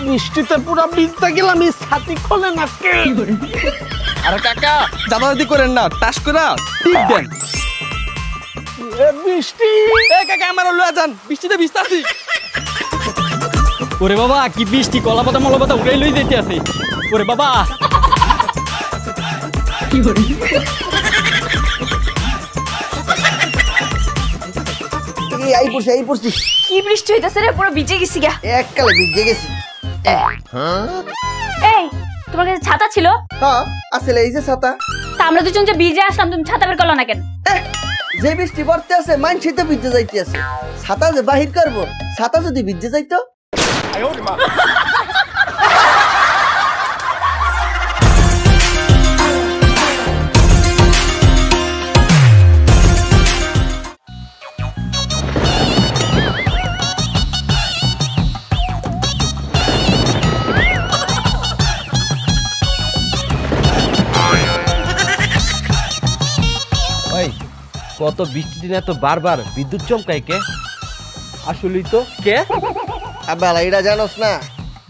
বৃষ্টিতে পুরো ভিজতে গেলাম, এই ছাতি খোলে না কে? আরে কাকা দাদাদাদি করেন না, টাস করে টিপ দেন। বৃষ্টি কাকা আমার লয়ে যান, বৃষ্টিতে ভিজতাছি। ওরে বাবা কি বৃষ্টি, কলা পাতা মলা পাতা উড়াই লই যেতে আছে। ওরে বাবা কি করে এই পড়ছি কি বৃষ্টি হইতাছে রে, পুরো ভিজে গেছি গা। এককালে ভিজে গেছি। এই তোমার কাছে ছাতা ছিল? হ্যাঁ আসলে এই যে ছাতা। তা আমরা দুজন যে ভিজে আসলাম, তুমি ছাতা বের করলো না কেন? যে বৃষ্টি পড়তে আছে মানছি তো ভিজে যাইতে আছে, ছাতা যে বাহির করবো, ছাতা যদি ভিজে যাইতো। কত বৃষ্টি দিনে এত বারবার বিদ্যুৎ চমকায় কে? আসলেই তো কে? বেলা এটা জানোস না,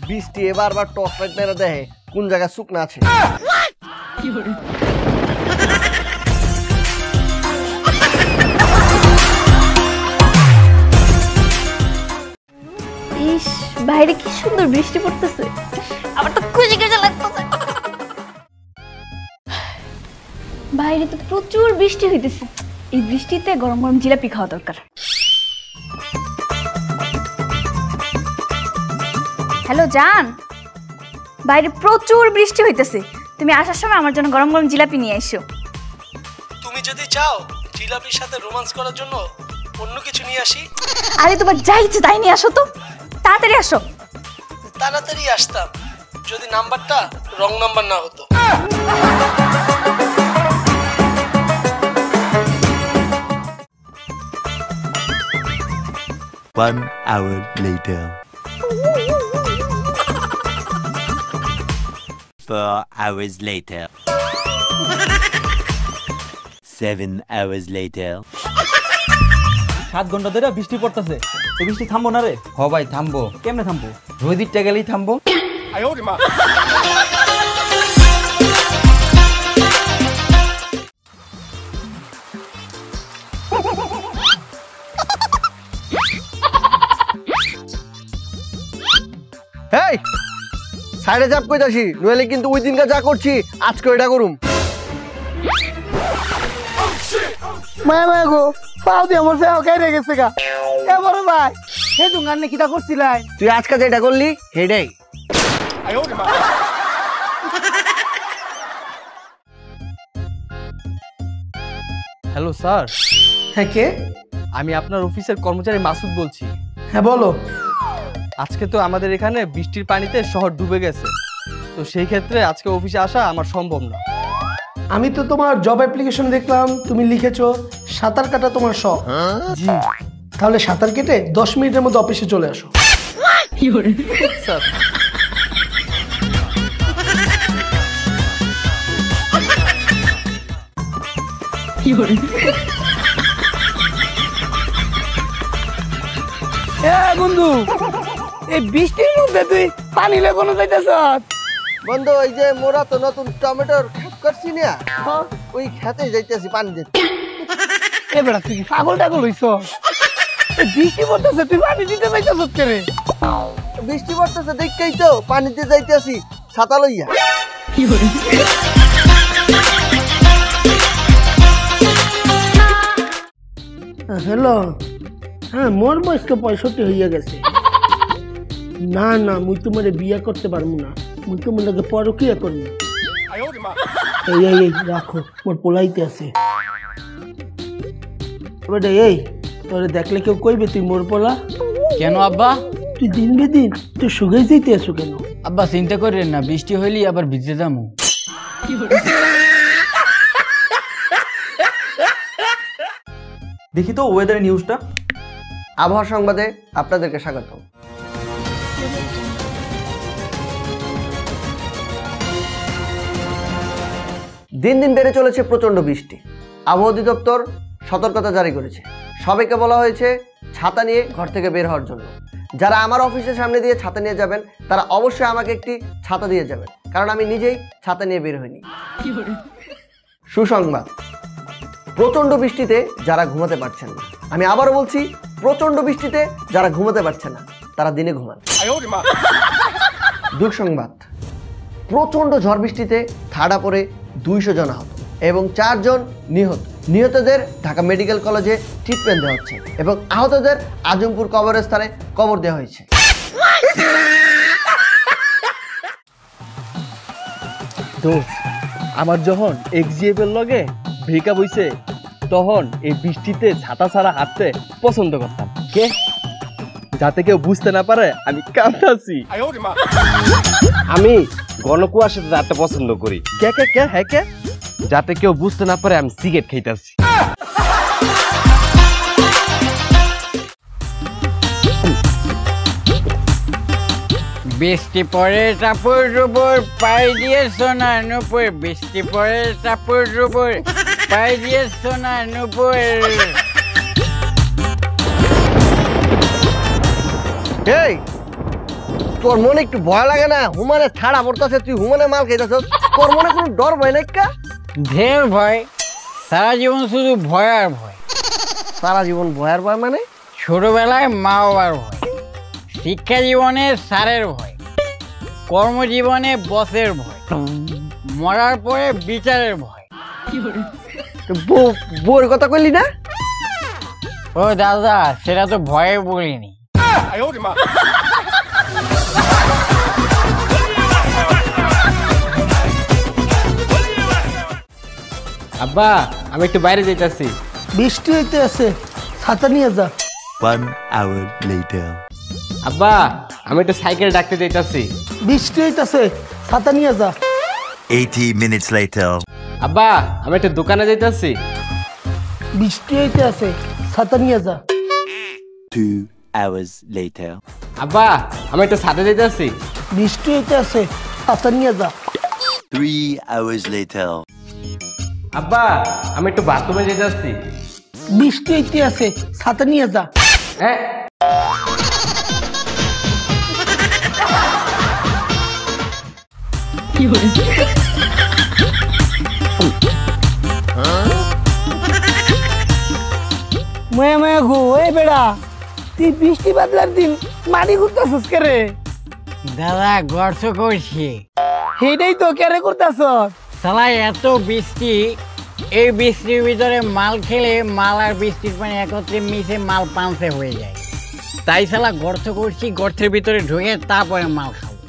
বৃষ্টি বারবার টর্চ লাইট মেরে দেখে কোন জায়গায় শুকনা আছে। ইস বাইরে কি সুন্দর বৃষ্টি পড়তেছে, আমার তো খুশি খুশি লাগতেছে। বাইরে তো প্রচুর বৃষ্টি হইতেছে, এই বৃষ্টিতে গরম গরম জিলাপি খাওয়া দরকার। হ্যালো জান, বাইরে প্রচুর বৃষ্টি হইতেছে, তুমি আসার সময় আমার জন্য গরম গরম জিলাপি নিয়ে এসো। তুমি যদি চাও জিলাপির সাথে রোমান্স করার জন্য অন্য কিছু নিয়ে আসি। আরে তোমার যা ইচ্ছে তাই নিয়ে আসো তো, তাড়াতাড়ি আসো। তাড়াতাড়ি আসতাম যদি নাম্বারটা রং নাম্বার না হতো। One hour later. 4 hours later. 7 hours later. 7 ঘন্টা ধরে বৃষ্টি পড়তেছে, এই বৃষ্টি থামবো না রে? হ ভাই থামবো। কেমনে থামবো? রোদিরটা গেলেই থামবো। এই সাইডে চাপ কইতাছি, নইলে কিন্তু ওই দিনকা যা করছি আজকে এটা করুম। মায়া মায়া গো, পাও দিয়ে আমার ফেও খাই রে গেছে গা। এ বড় ভাই, হে দোকান নে কিটা করছিলাই? তুই আজকে যেটা করলি হেডাই। Hello sir. হ্যাঁ কে? আমি আপনার অফিসের কর্মচারী মাসুদ বলছি। হ্যাঁ বলো। আজকে তো আমাদের এখানে বৃষ্টির পানিতে শহর ডুবে গেছে, তো সেই ক্ষেত্রে আজকে অফিসে আসা আমার সম্ভব না। আমি তো তোমার জব অ্যাপ্লিকেশন দেখলাম, তুমি লিখেছো সাঁতার কাটা তোমার শখ। জি। তাহলে সাঁতার কেটে 10 মিনিটের মধ্যে অফিসে চলে আসো। স্যার বন্ধু, এই বৃষ্টির মধ্যে তুই পানি লেগুনো যাইতেছ? বন্ধু ওই যে মোরা তো নতুন টমেটোর ক্ষেত করছি না, ওই খেতে যাইতেছি পানি দিতে। এবার তুই কি পাগল টাগল হইছ? বৃষ্টি পড়তেছে তুই পানি দিতে যাইতেছ কে রে? বৃষ্টি পড়তেছে দেখতেই তো পানিতে যাইতেছি ছাতা লইয়া। হ্যালো, হ্যাঁ মোর বয়স তো 65 হইয়া গেছে। না না মুই তোমার বিয়া করতে পারবো না, মুই তোমার লগে পরকিয়া করবো। এই এই রাখো, মোর পোলাইতে আছে। এই তোরে দেখলে কেউ কইবে তুই মোর পোলা? কেন আব্বা? তুই দিন বেদিন তুই শুকাই যাইতে আছো কেন? আব্বা চিন্তা করেন না, বৃষ্টি হইলেই আবার ভিজে যাবো। দেখি তো ওয়েদার নিউজটা। আবহাওয়া সংবাদে আপনাদেরকে স্বাগত। দিন দিন বেড়ে চলেছে প্রচন্ড বৃষ্টি। আবহাওয়া অধিদপ্তর সতর্কতা জারি করেছে। সবাইকে বলা হয়েছে ছাতা নিয়ে ঘর থেকে বের হওয়ার জন্য। যারা আমার অফিসের সামনে দিয়ে ছাতা নিয়ে যাবেন তারা অবশ্যই আমাকে একটি ছাতা দিয়ে যাবেন, কারণ আমি নিজেই ছাতা নিয়ে বের হইনি। সুসংবাদ, প্রচণ্ড বৃষ্টিতে যারা ঘুমাতে পারছেন না, আমি আবারও বলছি, প্রচণ্ড বৃষ্টিতে যারা ঘুমাতে পারছে না তারা দিনে ঘুমান। দুঃসংবাদ, প্রচণ্ড ঝড় বৃষ্টিতে ঠাডা পড়ে 200 জন আহত এবং 4 জন নিহত। নিহতদের ঢাকা মেডিকেল কলেজে ট্রিটমেন্ট দেওয়া হচ্ছে এবং আহতদের আজমপুর কবরস্থানে কবর দেওয়া হয়েছে। আমার যখন এক্সিএফের লগে ব্রেকআপ হইছে তখন এই বৃষ্টিতে ছাতা ছাড়া হাঁটতে পছন্দ করতাম, কে যাতে কেউ বুঝতে না পারে আমি কাঁদতাছি। আমি ঘন কুয়াশাতে যাতে পছন্দ করি, কে কে কে হ্যাঁ কে যাতে কেউ বুঝতে না পারে আমি সিগারেট খাইতাছি। বৃষ্টি পড়ে টাপুর ডুবুর পাই দিয়ে সোনা নুপুর, বৃষ্টি পড়ে টাপুর ডুবুর পাই দিয়ে সোনা নুপুর। এই তোর মনে একটু ভয় লাগে না? হুমানে ছাড়া পড়তেছে, তুই হুমানে মাল খাইতেছ, তোর মনে কোনো ডর ভয় নাই? ঢের ভয়, সারা জীবন শুধু ভয় আর ভয়। সারা জীবন ভয়ের ভয় মানে? ছোটবেলায় মা বাবার ভয়, শিক্ষা জীবনে স্যারের ভয়, কর্মজীবনে বসের ভয়, মরার পরে বিচারের ভয়। বউর কথা কইলি না? ও দাদা, সেটা তো ভয়ে বলিনি। আব্বা আমি একটু বাইরে যাইতাছি। বৃষ্টি হইতে আছে, ছাতা নিয়ে যা। 1 hour later. আব্বা আমি একটু সাইকেল ডাকতে যাইতাছি। বৃষ্টি হইতেছে, ছাতা নিয়ে যা। 80 minutes later. আব্বা আমি একটু দোকানে যাইতাছি। বৃষ্টি হইতে আছে, ছাতা নিয়ে যা। 2 hours later. আব্বা আমি একটু ছাদে যাইতাছি। বৃষ্টি হইতে আছে, ছাতা নিয়ে যা। 3 hours later. আব্বা আমি একটু বাথরুমে যাইতাছি। বৃষ্টি হইতে আছে, ছাতা নিয়ে যা। হ্যাঁ ময়া ময়া গো, এই বেড়া তুই বৃষ্টি বাদলার দিন মাটি ঘুরতেছিস কে রে? দাদা গর্ত করছি। সেইটাই তো কেরে করতেছ। শালা এত বৃষ্টি, এই বৃষ্টির ভিতরে মাল খেলে মাল আর বৃষ্টির পানি একত্রে মিশে মাল পাঁচে হয়ে যায়, তাই শালা গর্ত করছি, গর্তের ভিতরে ঢুকে তারপরে মাল খাবো।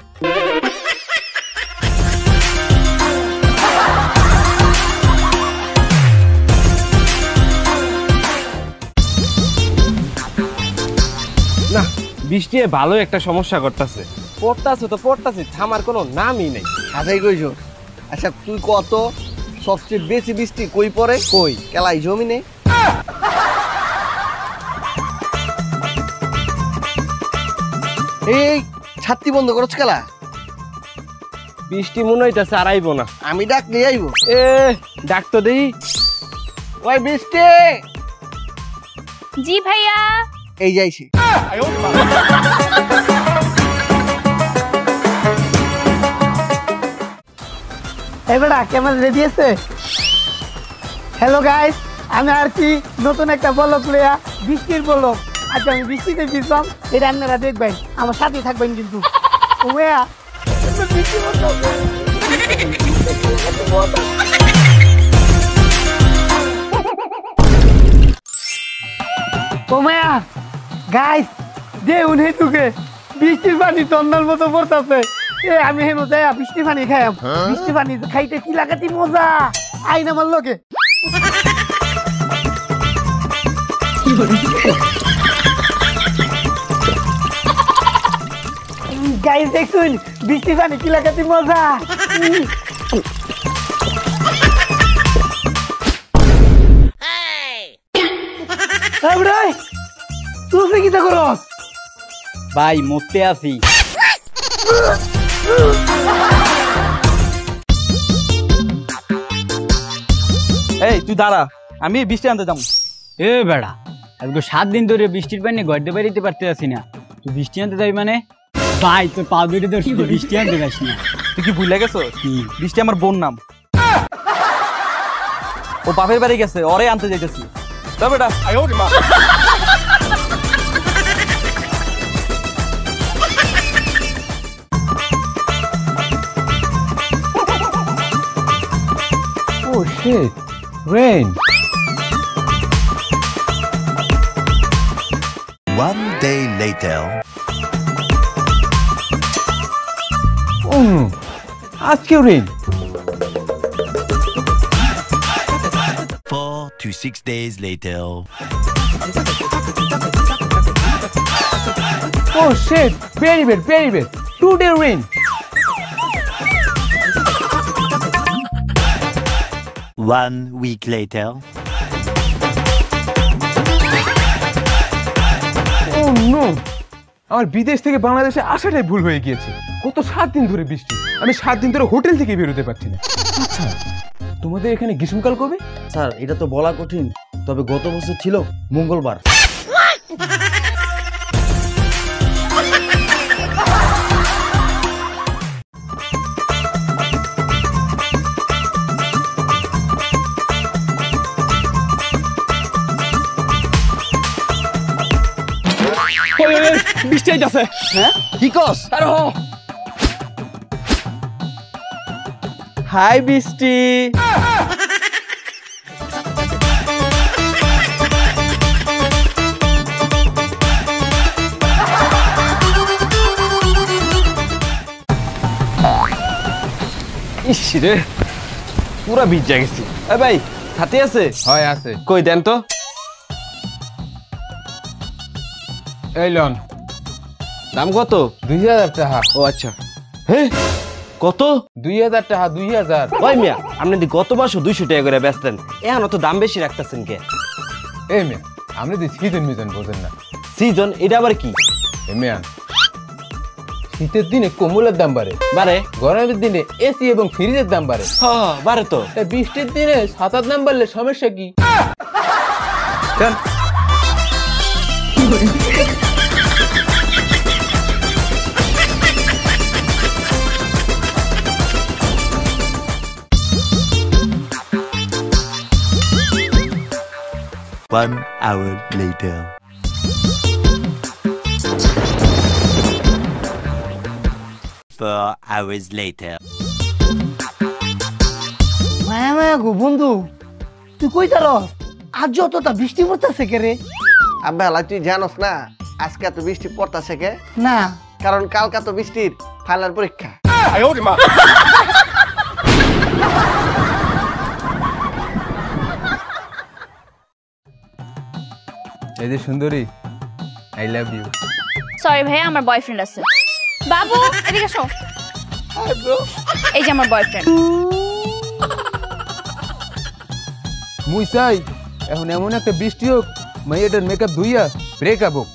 না বৃষ্টি ভালো একটা সমস্যা করতেছে, পড়তাছে তো পড়তাছে, থামার কোনো নামই নেই। হাজাই কইছো। আচ্ছা তুই কত সবচেয়ে বেশি বৃষ্টি কই পড়ে? কই? কেলাই জমিনে। এই ছাত্রী বন্ধ করছ খেলা। বৃষ্টি মনে হইতাছে আর আইবো না। আমি ডাক নিয়ে আইবো। এ ডাক তো দেই। ওই বৃষ্টি, জি ভাইয়া। এই যাইছে। এবারে ক্যামেরা রেডি আছে? হ্যালো গাইস, আমি আসছি নতুন একটা ব্লগ লইয়া, বৃষ্টির ব্লগ। আচ্ছা আমি বৃষ্টিতে ভিজলাম, এটা আপনারা দেখবেন, আমার সাথে থাকবেন কিন্তু। ওয়া বৃষ্টি ওমায়া গাইস, দে উনি তুকে বৃষ্টির পানি তন্নার মতো পড়তাছে। এ আমি হেন যাই বৃষ্টি পানি খাইম। বৃষ্টি পানি খাইতে কি লাগাতি মজা, আইন আমার লোকে। গাইস দেখুন বৃষ্টি পানি কি লাগাতি মজা। তুই কি করস? ভাই মরতে আসি। এই তুই দাঁড়া, আমি বৃষ্টি আনতে যাবো। এ বেড়া আজকে 7 দিন ধরে বৃষ্টির পানি গড়তে বেরিতে পারতে আসি না, তুই বৃষ্টি আনতে যাবি মানে? ভাই তোর পা দুইটা ধরছি, বৃষ্টি আনতে যাস না। তুই কি ভুলে গেছো? বৃষ্টি আমার বোন নাম, ও বাপের বাড়ি গেছে, ওরে আনতে যাইতেছি। তো বেটা Oh shit, rain. One day later. আজকে rain. 4 to 6 days later. Oh shit, very bad, very bad. 2-day rain. One week later. Oh no! আমার বিদেশ থেকে বাংলাদেশে আসাটাই ভুল হয়ে গিয়েছে। গত 7 দিন ধরে বৃষ্টি, আমি 7 দিন ধরে হোটেল থেকে বেরোতে পারছি না। আচ্ছা, তোমাদের এখানে গ্রীষ্মকাল কবে? স্যার এটা তো বলা কঠিন, তবে গত বছর ছিল মঙ্গলবার। বৃষ্টি আইতাছে। হ্যাঁ কি কস? আরে হ, হাই বৃষ্টি। ইস রে, পুরা ভিজা গেছি। এ ভাই ছাতি আছে? হয় আছে। কই দেন তো। এই লন, দাম কত? 2000 টাকা। ও আচ্ছা। হ্যাঁ কত? 2000 টাকা, 2000। ওই মিয়া আপনি দি গত বছর 200 টাকা করে বেচতেন, এখন তো দাম বেশি রাখতেছেন কে? এই মেয়ে, আপনি তো সিজন মিজন বোঝেন না। সিজন এটা আবার কি? এই মেয়ে, শীতের দিনে কম্বলের দাম বাড়ে, বারে গরমের দিনে এসি এবং ফ্রিজের দাম বাড়ে। হ্যাঁ বারে তো। তাই বৃষ্টির দিনে ছাতার দাম বাড়লে সমস্যা কি? কেন? One hour later. 4 hours later. মায়া মায়া গো বন্ধু, তুই কই তারস? আজ যতটা বৃষ্টি পড়তেছে কে রে? আব্বা হালা তুই জানোস না আজকে এত বৃষ্টি পড়তাছে কে? না কারণ কালকা তো বৃষ্টির ফাইনাল পরীক্ষা। এই যে সুন্দরী, আই লাভ ইউ। সরি ভাইয়া, আমার বয়ফ্রেন্ড আছে। বাবু এদিকে এসো। এই যে আমার বয়ফ্রেন্ড। মুই চাই এখন এমন একটা বৃষ্টি হোক, মাইয়াটার মেকআপ ধুইয়া ব্রেকআপ হোক।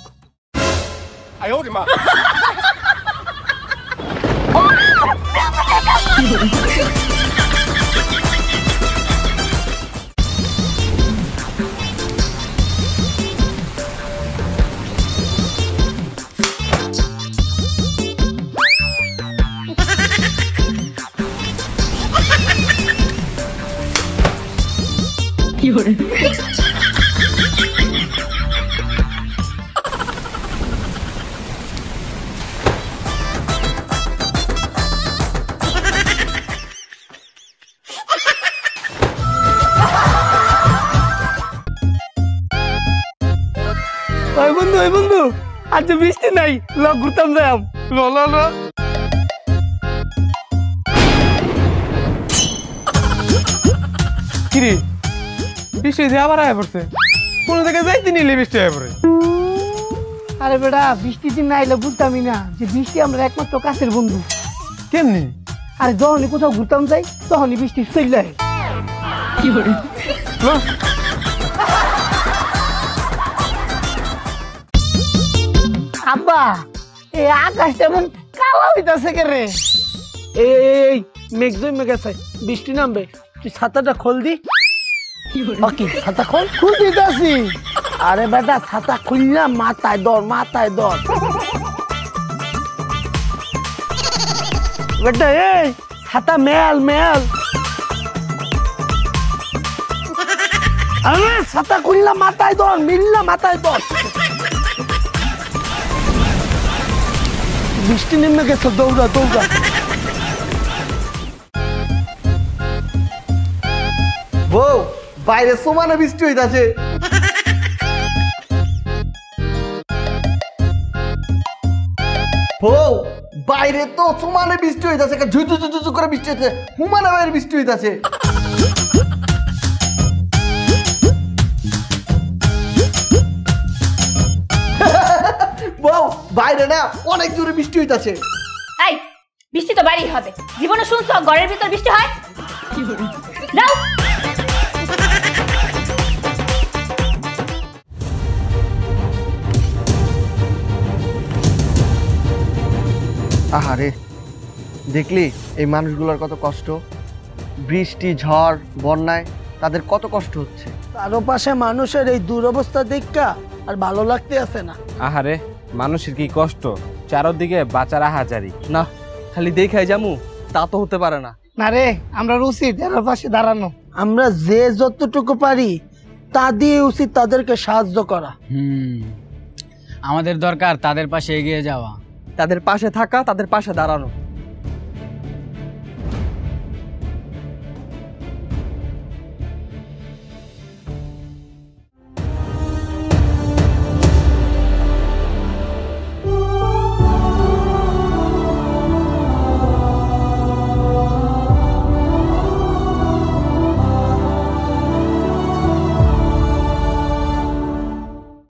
ওই বন্ধু আজ বৃষ্টি নাই, ল ঘুরতাম যাম। ল ল ল। কিরে বৃষ্টি যে আবার আয় পড়ছে, কোনো জায়গায় যাইতে নিলে বৃষ্টি আয় পড়ে। আরে বেটা বৃষ্টি দিন না আইলে বুঝতামই না যে বৃষ্টি আমরা একমাত্র কাছের বন্ধু। কেমনি? আরে যখনই কোথাও ঘুরতাম যাই তখনই বৃষ্টি চলে আসে। কি করে? আব্বা এই আকাশটা এমন কালো হইতাছে কে রে? এই মেঘ জমে গেছে, বৃষ্টি নামবে, তুই ছাতাটা খোল দি। ওকে ছাতা খুল দিতেছি। আরে বেটা ছাতা খুললা মাথায় ধর, মাথায় ধর। বেটা এই ছাতা মেল মেল। আরে ছাতা খুললা মাথায় ধর, মিললা মাথায় ধর। বৃষ্টি নেমে গেছে, দৌড়া দৌড়া। বউ বাইরে সমানে বৃষ্টি হইতাছে। বউ বাইরে তো সমানে বৃষ্টি হইতাছে, ঝুঝু ঝুঝু করে বৃষ্টি হইতাছে, হুমানে বাইরে বৃষ্টি হইতাছে। বউ বাইরে না অনেক জোরে বৃষ্টি হইতাছে। এই বৃষ্টি তো বাড়ি হবে, জীবনে শুনছো ঘরের ভিতর বৃষ্টি হয়? যাও। আহারে, দেখলি এই মানুষগুলোর কত কষ্ট, বৃষ্টি ঝড় বন্যায় তাদের কত কষ্ট হচ্ছে। তারও পাশে মানুষের এই দুরবস্থা দেখা আর ভালো লাগতে আছে না। আহারে, মানুষের কি কষ্ট, চারদিকে বাঁচার হাজারি। না, খালি দেখাই জামু তা তো হতে পারে না। না রে, আমরা উচিত এর পাশে দাঁড়ানো। আমরা যে যতটুকু পারি তা দিয়ে উচিত তাদেরকে সাহায্য করা। আমাদের দরকার তাদের পাশে এগিয়ে যাওয়া, তাদের পাশে থাকা, তাদের পাশে দাঁড়ানো।